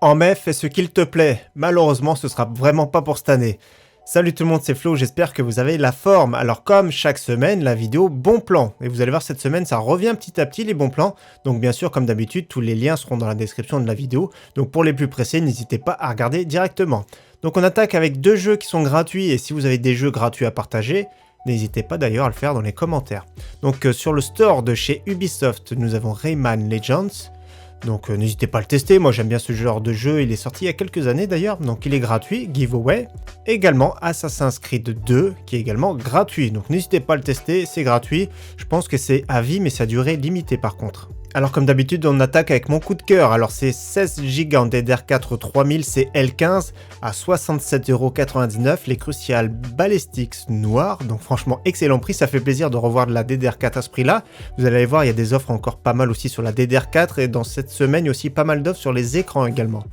En mai, fais ce qu'il te plaît. Malheureusement, ce sera vraiment pas pour cette année. Salut tout le monde, c'est Flo, j'espère que vous avez la forme. Alors comme chaque semaine, la vidéo bon plan. Et vous allez voir cette semaine, ça revient petit à petit les bons plans. Donc bien sûr, comme d'habitude, tous les liens seront dans la description de la vidéo. Donc pour les plus pressés, n'hésitez pas à regarder directement. Donc on attaque avec deux jeux qui sont gratuits. Et si vous avez des jeux gratuits à partager, n'hésitez pas d'ailleurs à le faire dans les commentaires. Donc sur le store de chez Ubisoft, nous avons Rayman Legends. Donc n'hésitez pas à le tester, moi j'aime bien ce genre de jeu, il est sorti il y a quelques années d'ailleurs, donc il est gratuit, giveaway. Également Assassin's Creed 2 qui est également gratuit, donc n'hésitez pas à le tester, c'est gratuit. Je pense que c'est à vie mais sa durée limitée par contre. Alors comme d'habitude on attaque avec mon coup de cœur, alors c'est 16 Go en DDR4 3000 CL15 à 67,99€, les Crucial Ballistix noirs, donc franchement excellent prix, ça fait plaisir de revoir de la DDR4 à ce prix là. Vous allez voir il y a des offres encore pas mal aussi sur la DDR4 et dans cette semaine il y a aussi pas mal d'offres sur les écrans également.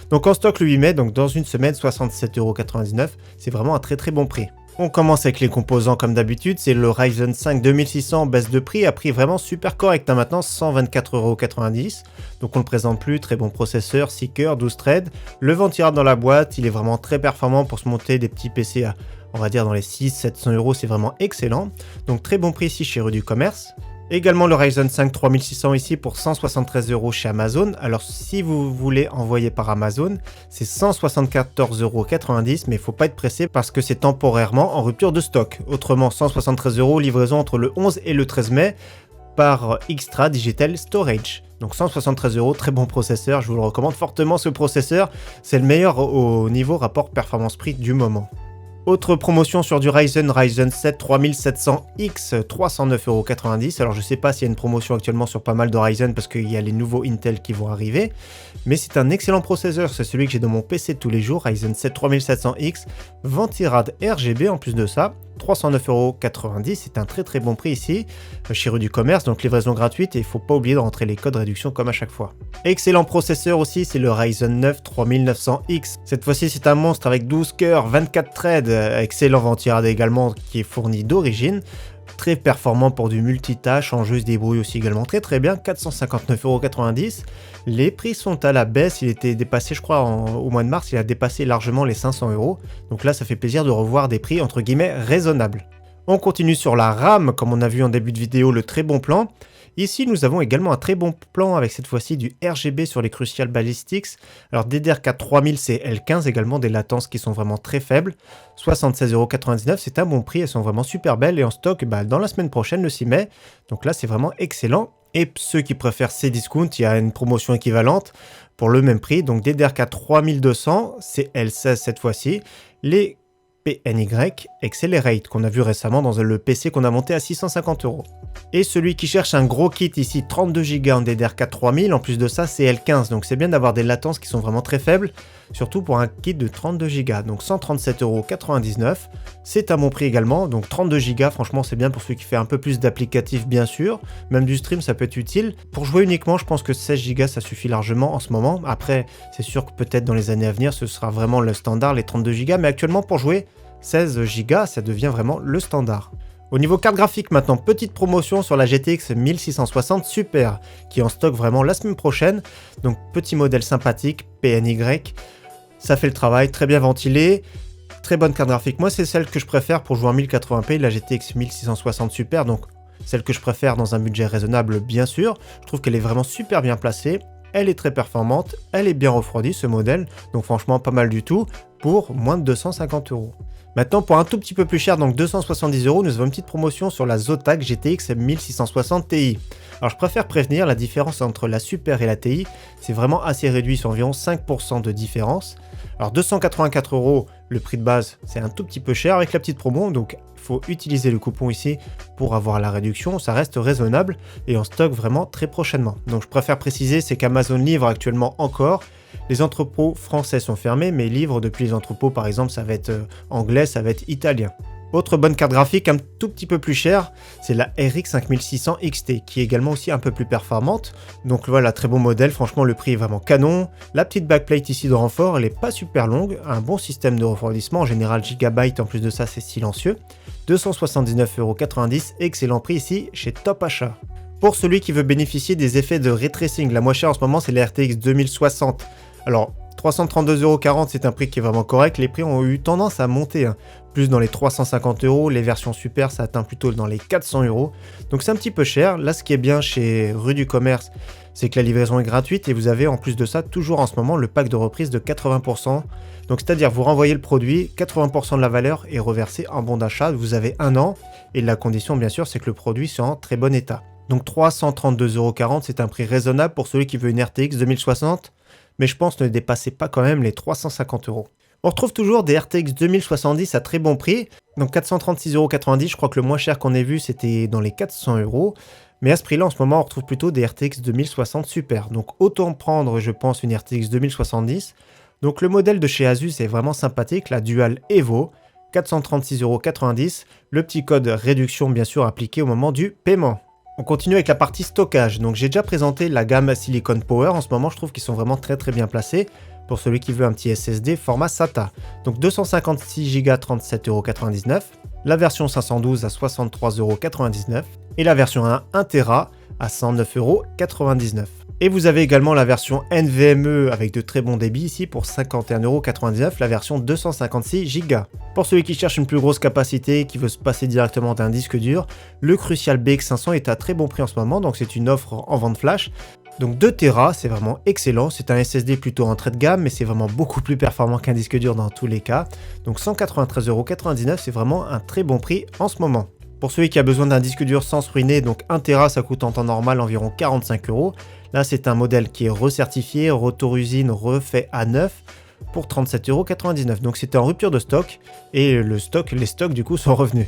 Donc en stock le 8 mai, donc dans une semaine 67,99€, c'est vraiment un très bon prix. On commence avec les composants comme d'habitude, c'est le Ryzen 5 2600 baisse de prix, à prix vraiment super correct hein, maintenant, 124,90€. Donc on le présente plus, très bon processeur, 6 cœurs, 12 threads. Le vent ira dans la boîte, il est vraiment très performant pour se monter des petits PC à, on va dire dans les 600-700€, c'est vraiment excellent. Donc très bon prix ici chez Rue du Commerce. Également le Ryzen 5 3600 ici pour 173€ chez Amazon. Alors si vous voulez envoyer par Amazon, c'est 174,90€, mais il ne faut pas être pressé parce que c'est temporairement en rupture de stock. Autrement 173€, livraison entre le 11 et le 13 mai par Extra Digital Storage. Donc 173€, très bon processeur, je vous le recommande fortement ce processeur. C'est le meilleur au niveau rapport performance-prix du moment. Autre promotion sur du Ryzen 7 3700X, 309,90€. Alors je sais pas s'il y a une promotion actuellement sur pas mal de Ryzen parce qu'il y a les nouveaux Intel qui vont arriver. Mais c'est un excellent processeur, c'est celui que j'ai dans mon PC de tous les jours, Ryzen 7 3700X, Ventirad RGB en plus de ça. 309,90€, c'est un très bon prix ici, chez Rue du Commerce, donc livraison gratuite et il ne faut pas oublier de rentrer les codes réduction comme à chaque fois. Excellent processeur aussi, c'est le Ryzen 9 3900X. Cette fois-ci c'est un monstre avec 12 cœurs, 24 threads, excellent Ventirad également qui est fourni d'origine. Très performant pour du multitâche, en jeu se débrouille aussi également très bien, 459,90€. Les prix sont à la baisse, il était dépassé je crois au mois de mars, il a dépassé largement les 500€. Donc là ça fait plaisir de revoir des prix entre guillemets raisonnables. On continue sur la RAM, comme on a vu en début de vidéo, le très bon plan. Ici, nous avons également un très bon plan avec cette fois-ci du RGB sur les Crucial Ballistix. Alors DDR4 3000 CL15, également des latences qui sont vraiment très faibles. 76,99€, c'est un bon prix, elles sont vraiment super belles et en stock dans la semaine prochaine, le 6 mai. Donc là, c'est vraiment excellent. Et ceux qui préfèrent ces discounts, il y a une promotion équivalente pour le même prix. Donc DDR4 3200, CL16 cette fois-ci. Les PNY Accelerate qu'on a vu récemment dans le PC qu'on a monté à 650€. Et celui qui cherche un gros kit ici, 32 Go en DDR4 3000, en plus de ça c'est L15, donc c'est bien d'avoir des latences qui sont vraiment très faibles, surtout pour un kit de 32 Go, donc 137,99€, c'est un bon prix également, donc 32 Go franchement c'est bien pour ceux qui font un peu plus d'applicatifs bien sûr, même du stream ça peut être utile. Pour jouer uniquement je pense que 16 Go ça suffit largement en ce moment, après c'est sûr que peut-être dans les années à venir ce sera vraiment le standard les 32 Go, mais actuellement pour jouer 16 Go ça devient vraiment le standard. Au niveau carte graphique maintenant, petite promotion sur la GTX 1660 Super qui est en stock vraiment la semaine prochaine. Donc petit modèle sympathique, PNY, ça fait le travail, très bien ventilé, très bonne carte graphique. Moi c'est celle que je préfère pour jouer en 1080p, la GTX 1660 Super, donc celle que je préfère dans un budget raisonnable bien sûr. Je trouve qu'elle est vraiment super bien placée, elle est très performante, elle est bien refroidie ce modèle, donc franchement pas mal du tout pour moins de 250€. Maintenant, pour un tout petit peu plus cher, donc 270€, nous avons une petite promotion sur la Zotac GTX 1660 Ti. Alors, je préfère prévenir, la différence entre la Super et la Ti, c'est vraiment assez réduit, c'est environ 5% de différence. Alors, 284€, le prix de base, c'est un tout petit peu cher avec la petite promo, donc il faut utiliser le coupon ici pour avoir la réduction, ça reste raisonnable et en stock vraiment très prochainement. Donc, je préfère préciser, c'est qu'Amazon livre actuellement encore. Les entrepôts français sont fermés, mais livrent depuis les entrepôts, par exemple, ça va être anglais, ça va être italien. Autre bonne carte graphique un tout petit peu plus chère, c'est la RX 5600 XT, qui est également aussi un peu plus performante. Donc voilà, très bon modèle, franchement le prix est vraiment canon. La petite backplate ici de renfort, elle n'est pas super longue, un bon système de refroidissement, en général Gigabyte, en plus de ça c'est silencieux. 279,90€, excellent prix ici chez Top Achat. Pour celui qui veut bénéficier des effets de ray tracing, la moins chère en ce moment c'est la RTX 2060. Alors, 332,40 €, c'est un prix qui est vraiment correct. Les prix ont eu tendance à monter, hein. Plus dans les 350 €. Les versions super, ça atteint plutôt dans les 400 €. Donc c'est un petit peu cher. Là, ce qui est bien chez Rue du Commerce, c'est que la livraison est gratuite et vous avez en plus de ça toujours en ce moment le pack de reprise de 80%. Donc c'est-à-dire vous renvoyez le produit, 80% de la valeur est reversée en bon d'achat. Vous avez un an et la condition bien sûr c'est que le produit soit en très bon état. Donc 332,40 €, c'est un prix raisonnable pour celui qui veut une RTX 2060, mais je pense ne dépassez pas quand même les 350 €. On retrouve toujours des RTX 2070 à très bon prix, donc 436,90 €, je crois que le moins cher qu'on ait vu c'était dans les 400 €. Mais à ce prix-là, en ce moment, on retrouve plutôt des RTX 2060 Super. Donc autant prendre, je pense, une RTX 2070. Donc le modèle de chez Asus est vraiment sympathique, la Dual Evo, 436,90 €. Le petit code réduction, bien sûr, appliqué au moment du paiement. On continue avec la partie stockage. Donc j'ai déjà présenté la gamme Silicon Power. En ce moment, je trouve qu'ils sont vraiment très bien placés. Pour celui qui veut un petit SSD format SATA. Donc 256 Go 37,99 €. La version 512 à 63,99 € et la version 1 Tera à 109,99 €. Et vous avez également la version NVMe avec de très bons débits ici pour 51,99 €, la version 256 Go. Pour celui qui cherche une plus grosse capacité et qui veut se passer directement d'un disque dur, le Crucial BX500 est à très bon prix en ce moment, donc c'est une offre en vente flash. Donc 2 Tera, c'est vraiment excellent, c'est un SSD plutôt entrée de gamme, mais c'est vraiment beaucoup plus performant qu'un disque dur dans tous les cas. Donc 193,99 €, c'est vraiment un très bon prix en ce moment. Pour celui qui a besoin d'un disque dur sans se ruiner, donc 1 Tera, ça coûte en temps normal environ 45 €. Là, c'est un modèle qui est recertifié, retour usine, refait à neuf pour 37,99 €. Donc c'était en rupture de stock et les stocks du coup sont revenus.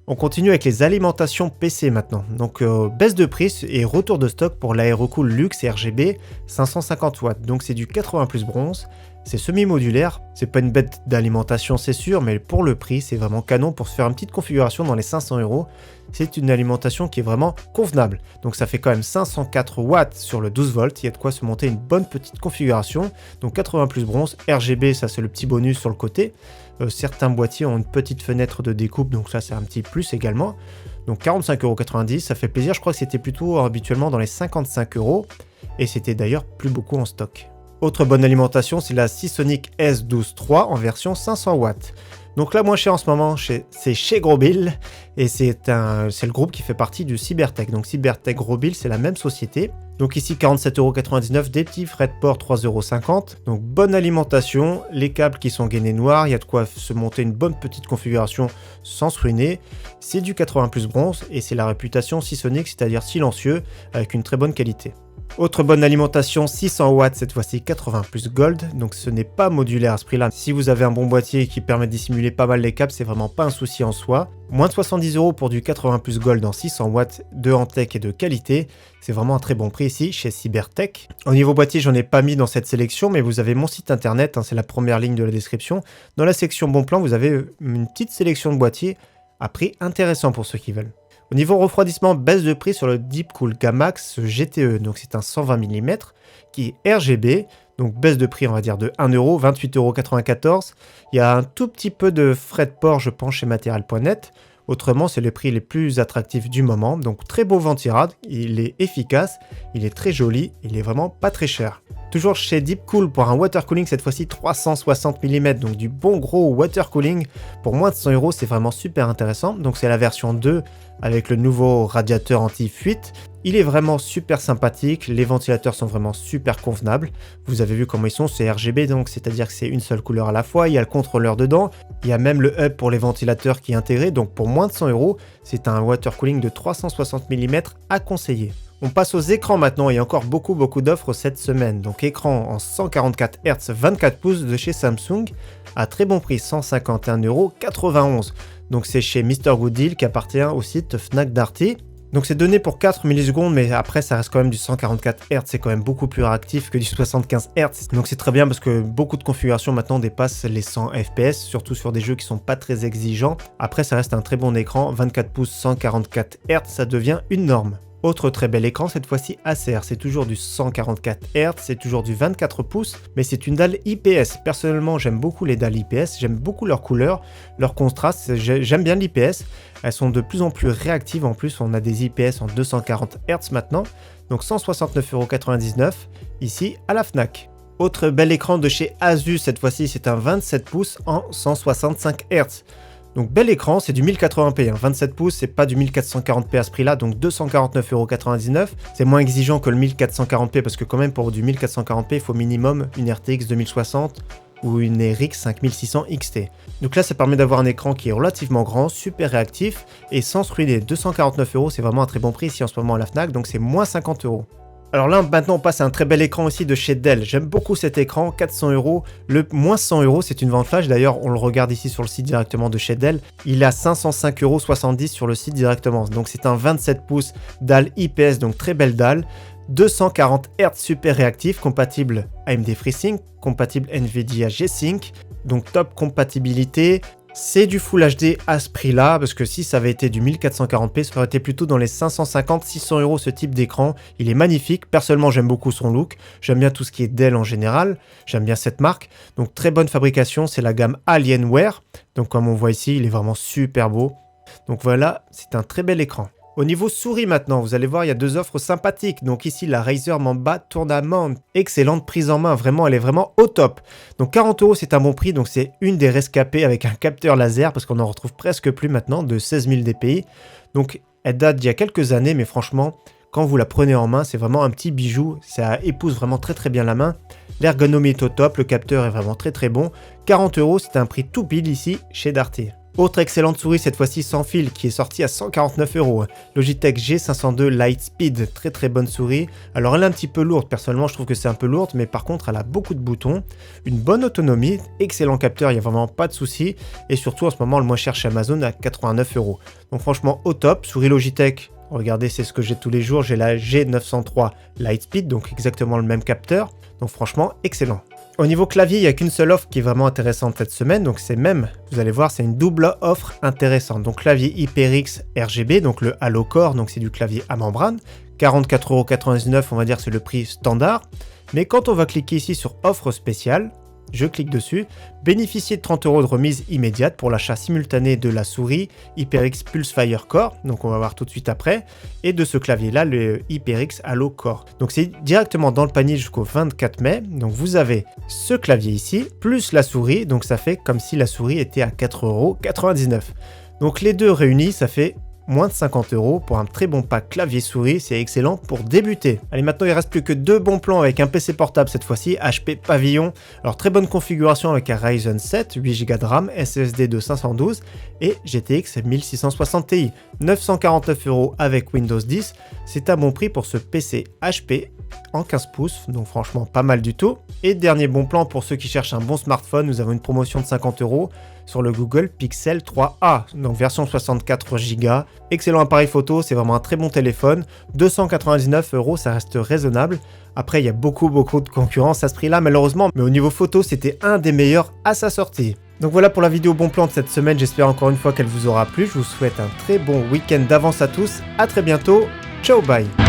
On continue avec les alimentations PC maintenant. Donc baisse de prix et retour de stock pour l'Aerocool Luxe RGB 550 watts. Donc c'est du 80 plus bronze, c'est semi-modulaire. C'est pas une bête d'alimentation c'est sûr, mais pour le prix c'est vraiment canon pour se faire une petite configuration dans les 500 €. C'est une alimentation qui est vraiment convenable. Donc ça fait quand même 504 watts sur le 12 volts. Il y a de quoi se monter une bonne petite configuration. Donc 80 plus bronze, RGB, ça c'est le petit bonus sur le côté. Certains boîtiers ont une petite fenêtre de découpe, donc ça c'est un petit plus également. Donc 45,90 €, ça fait plaisir, je crois que c'était plutôt habituellement dans les 55 €, et c'était d'ailleurs plus beaucoup en stock. Autre bonne alimentation, c'est la Seasonic S12 III en version 500 watts. Donc la moins chère en ce moment, c'est chez Grobil, et c'est le groupe qui fait partie du Cybertech. Donc Cybertech Grobil, c'est la même société. Donc ici 47,99 €, des petits frais de port 3,50 €. Donc bonne alimentation, les câbles qui sont gainés noirs, il y a de quoi se monter une bonne petite configuration sans se ruiner. C'est du 80 plus bronze et c'est la réputation Seasonic, c'est-à-dire silencieux, avec une très bonne qualité. Autre bonne alimentation, 600 watts, cette fois-ci 80 plus gold, donc ce n'est pas modulaire à ce prix-là. Si vous avez un bon boîtier qui permet de dissimuler pas mal les câbles, c'est vraiment pas un souci en soi. Moins de 70 € pour du 80 plus gold en 600 watts de Antec et de qualité. C'est vraiment un très bon prix ici chez Cybertech. Au niveau boîtier, j'en ai pas mis dans cette sélection, mais vous avez mon site internet, hein, c'est la première ligne de la description. Dans la section bon plan, vous avez une petite sélection de boîtiers à prix intéressant pour ceux qui veulent. Au niveau refroidissement, baisse de prix sur le Deepcool Gamax GTE, donc c'est un 120 mm qui est RGB, donc baisse de prix on va dire de 1 €, 28,94 €. Il y a un tout petit peu de frais de port je pense chez Material.net, autrement c'est le prix les plus attractifs du moment, donc très beau ventirad, il est efficace, il est très joli, il est vraiment pas très cher. Toujours chez Deepcool pour un water cooling, cette fois-ci 360 mm, donc du bon gros water cooling pour moins de 100 €, c'est vraiment super intéressant. Donc c'est la version 2 avec le nouveau radiateur anti-fuite. Il est vraiment super sympathique, les ventilateurs sont vraiment super convenables. Vous avez vu comment ils sont, c'est RGB, donc c'est-à-dire que c'est une seule couleur à la fois, il y a le contrôleur dedans, il y a même le hub pour les ventilateurs qui est intégré, donc pour moins de 100 €, c'est un water cooling de 360 mm à conseiller. On passe aux écrans maintenant, il y a encore beaucoup d'offres cette semaine. Donc écran en 144 Hz 24 pouces de chez Samsung à très bon prix, 151,91 €. Donc c'est chez Mr Good Deal qui appartient au site Fnac Darty. Donc c'est donné pour 4 millisecondes, mais après ça reste quand même du 144 Hz, c'est quand même beaucoup plus réactif que du 75 Hz. Donc c'est très bien parce que beaucoup de configurations maintenant dépassent les 100 FPS, surtout sur des jeux qui sont pas très exigeants. Après ça reste un très bon écran, 24 pouces 144 Hz, ça devient une norme. Autre très bel écran, cette fois-ci Acer, c'est toujours du 144 Hz, c'est toujours du 24 pouces, mais c'est une dalle IPS. Personnellement, j'aime beaucoup les dalles IPS, j'aime beaucoup leur couleur, leur contraste, j'aime bien l'IPS. Elles sont de plus en plus réactives, en plus on a des IPS en 240 Hz maintenant, donc 169,99 € ici à la Fnac. Autre bel écran de chez Asus, cette fois-ci c'est un 27 pouces en 165 Hz. Donc bel écran, c'est du 1080p, hein. 27 pouces, c'est pas du 1440p à ce prix-là, donc 249,99 €. C'est moins exigeant que le 1440p parce que quand même pour du 1440p, il faut minimum une RTX 2060 ou une RX 5600 XT. Donc là, ça permet d'avoir un écran qui est relativement grand, super réactif et sans se ruiner. 249 €, c'est vraiment un très bon prix ici en ce moment à la Fnac, donc c'est moins 50 €. Alors là, maintenant, on passe à un très bel écran aussi de chez Dell. J'aime beaucoup cet écran, 400 €. Le moins 100 €, c'est une vente flash. D'ailleurs, on le regarde ici sur le site directement de chez Dell. Il est à 505,70 € sur le site directement. Donc c'est un 27 pouces dalle IPS, donc très belle dalle. 240 Hz super réactif, compatible AMD FreeSync, compatible NVIDIA G-Sync. Donc top compatibilité. C'est du Full HD à ce prix-là, parce que si ça avait été du 1440p, ça aurait été plutôt dans les 550-600 € ce type d'écran. Il est magnifique, personnellement j'aime beaucoup son look, j'aime bien tout ce qui est Dell en général, j'aime bien cette marque. Donc très bonne fabrication, c'est la gamme Alienware. Donc comme on voit ici, il est vraiment super beau. Donc voilà, c'est un très bel écran. Au niveau souris maintenant, vous allez voir, il y a deux offres sympathiques. Donc ici, la Razer Mamba Tournament. Excellente prise en main, vraiment, elle est vraiment au top. Donc 40 €, c'est un bon prix. Donc c'est une des rescapées avec un capteur laser, parce qu'on en retrouve presque plus maintenant, de 16 000 dpi. Donc elle date d'il y a quelques années, mais franchement, quand vous la prenez en main, c'est vraiment un petit bijou. Ça épouse vraiment très très bien la main. L'ergonomie est au top, le capteur est vraiment très très bon. 40 €, c'est un prix tout pile ici chez Darty. Autre excellente souris, cette fois-ci sans fil, qui est sortie à 149 €. Logitech G502 Lightspeed, très très bonne souris. Alors elle est un petit peu lourde, personnellement je trouve que c'est un peu lourde, mais par contre elle a beaucoup de boutons, une bonne autonomie, excellent capteur, il n'y a vraiment pas de souci. Et surtout en ce moment le moins cher chez Amazon à 89 €. Donc franchement au top, souris Logitech. Regardez, c'est ce que j'ai tous les jours, j'ai la G903 Lightspeed, donc exactement le même capteur. Donc franchement excellent. Au niveau clavier, il n'y a qu'une seule offre qui est vraiment intéressante cette semaine, donc c'est même, vous allez voir, c'est une double offre intéressante. Donc clavier HyperX RGB, donc le Halo Core, donc c'est du clavier à membrane, 44,99 €, on va dire que c'est le prix standard. Mais quand on va cliquer ici sur offre spéciale, je clique dessus, bénéficier de 30 € de remise immédiate pour l'achat simultané de la souris HyperX Pulsefire Core, donc on va voir tout de suite après, et de ce clavier-là, le HyperX Halo Core. Donc c'est directement dans le panier jusqu'au 24 mai, donc vous avez ce clavier ici, plus la souris, donc ça fait comme si la souris était à 4,99 €. Donc les deux réunis, ça fait moins de 50 € pour un très bon pack clavier-souris, c'est excellent pour débuter. Allez, maintenant il reste plus que deux bons plans avec un PC portable cette fois-ci, HP Pavillon. Alors très bonne configuration avec un Ryzen 7, 8 Go de RAM, SSD de 512 et GTX 1660 Ti. 949 € avec Windows 10, c'est un bon prix pour ce PC HP en 15 pouces, donc franchement pas mal du tout. Et dernier bon plan pour ceux qui cherchent un bon smartphone, nous avons une promotion de 50 € sur le Google Pixel 3a, donc version 64 Go. Excellent appareil photo, c'est vraiment un très bon téléphone. 299 €, ça reste raisonnable. Après, il y a beaucoup de concurrence à ce prix-là, malheureusement, mais au niveau photo, c'était un des meilleurs à sa sortie. Donc voilà pour la vidéo bon plan de cette semaine, j'espère encore une fois qu'elle vous aura plu. Je vous souhaite un très bon week-end d'avance à tous, à très bientôt, ciao bye.